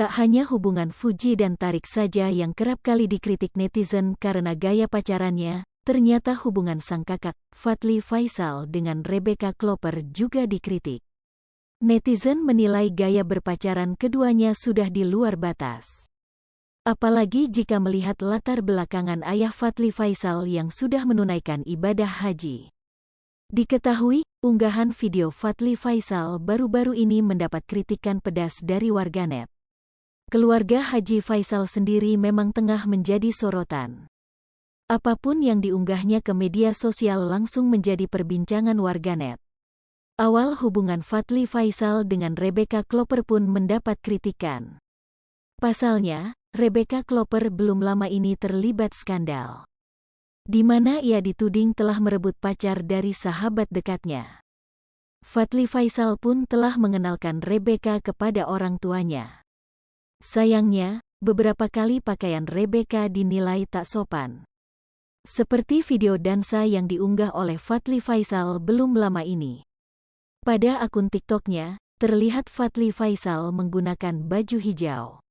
Tak hanya hubungan Fuji dan Tarik saja yang kerap kali dikritik netizen karena gaya pacarannya, ternyata hubungan sang kakak, Fadly Faisal dengan Rebecca Klopper juga dikritik. Netizen menilai gaya berpacaran keduanya sudah di luar batas. Apalagi jika melihat latar belakangan ayah Fadly Faisal yang sudah menunaikan ibadah haji. Diketahui, unggahan video Fadly Faisal baru-baru ini mendapat kritikan pedas dari warganet. Keluarga Haji Faisal sendiri memang tengah menjadi sorotan. Apapun yang diunggahnya ke media sosial langsung menjadi perbincangan warganet. Awal hubungan Fadly Faisal dengan Rebecca Klopper pun mendapat kritikan. Pasalnya, Rebecca Klopper belum lama ini terlibat skandal, di mana ia dituding telah merebut pacar dari sahabat dekatnya. Fadly Faisal pun telah mengenalkan Rebecca kepada orang tuanya. Sayangnya, beberapa kali pakaian Rebecca dinilai tak sopan. Seperti video dansa yang diunggah oleh Fadly Faisal belum lama ini. Pada akun TikToknya, terlihat Fadly Faisal menggunakan baju hijau.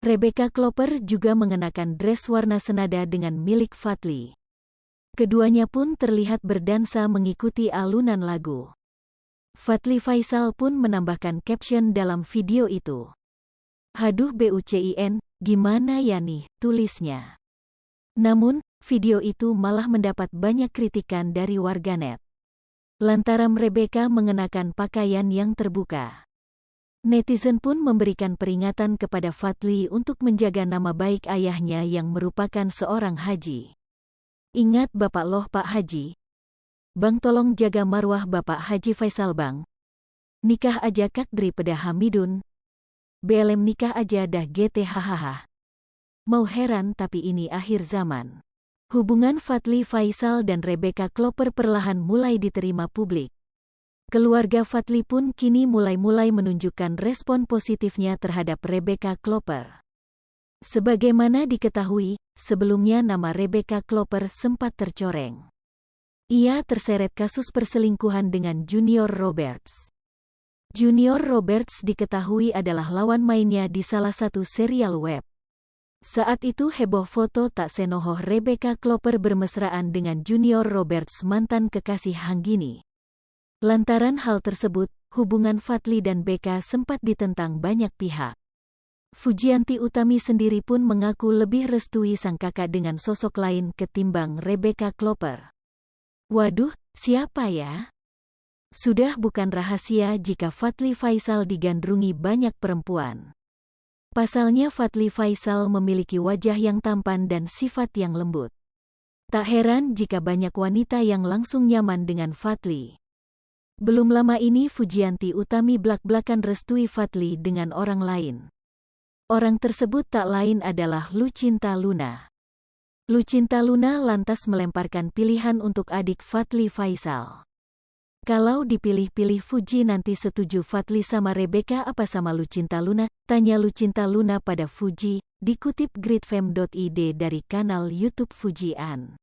Rebecca Klopper juga mengenakan dress warna senada dengan milik Fadly. Keduanya pun terlihat berdansa mengikuti alunan lagu. Fadly Faisal pun menambahkan caption dalam video itu. "Haduh BUCIN, gimana ya nih," tulisnya. Namun, video itu malah mendapat banyak kritikan dari warganet. Lantaran Rebecca mengenakan pakaian yang terbuka. Netizen pun memberikan peringatan kepada Fadly untuk menjaga nama baik ayahnya yang merupakan seorang haji. "Ingat Bapak loh Pak Haji. Bang tolong jaga marwah Bapak Haji Faisal Bang. Nikah aja Kak daripada Hamidun. BLM nikah aja dah GT hahaha. Mau heran tapi ini akhir zaman." Hubungan Fadly Faisal dan Rebecca Klopper perlahan mulai diterima publik. Keluarga Fadly pun kini mulai menunjukkan respon positifnya terhadap Rebecca Klopper. Sebagaimana diketahui, sebelumnya nama Rebecca Klopper sempat tercoreng. Ia terseret kasus perselingkuhan dengan Junior Roberts. Junior Roberts diketahui adalah lawan mainnya di salah satu serial web. Saat itu heboh foto tak senonoh Rebecca Klopper bermesraan dengan Junior Roberts mantan kekasih Hanggini. Lantaran hal tersebut, hubungan Fadly dan Becca sempat ditentang banyak pihak. Fujianti Utami sendiri pun mengaku lebih restui sang kakak dengan sosok lain ketimbang Rebecca Klopper. Waduh, siapa ya? Sudah bukan rahasia jika Fadly Faisal digandrungi banyak perempuan. Pasalnya Fadly Faisal memiliki wajah yang tampan dan sifat yang lembut. Tak heran jika banyak wanita yang langsung nyaman dengan Fadly. Belum lama ini Fujianti Utami blak-blakan restui Fadly dengan orang lain. Orang tersebut tak lain adalah Lucinta Luna. Lucinta Luna lantas melemparkan pilihan untuk adik Fadly Faisal. "Kalau dipilih-pilih Fuji nanti setuju Fadly sama Rebecca apa sama Lucinta Luna?" tanya Lucinta Luna pada Fuji, dikutip gridfam.id dari kanal YouTube Fujian.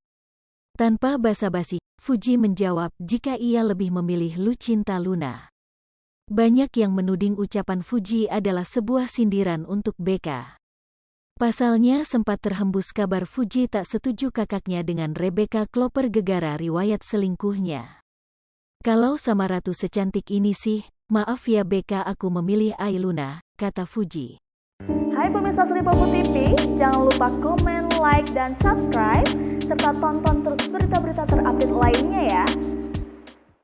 Tanpa basa-basi, Fuji menjawab jika ia lebih memilih Lucinta Luna. Banyak yang menuding ucapan Fuji adalah sebuah sindiran untuk Becca. Pasalnya sempat terhembus kabar Fuji tak setuju kakaknya dengan Rebecca Klopper gegara riwayat selingkuhnya. "Kalau sama ratu secantik ini sih, maaf ya Becca aku memilih Luna," kata Fuji. Hai pemirsa Sri Popo TV, jangan lupa komen, like, dan subscribe, serta tonton terus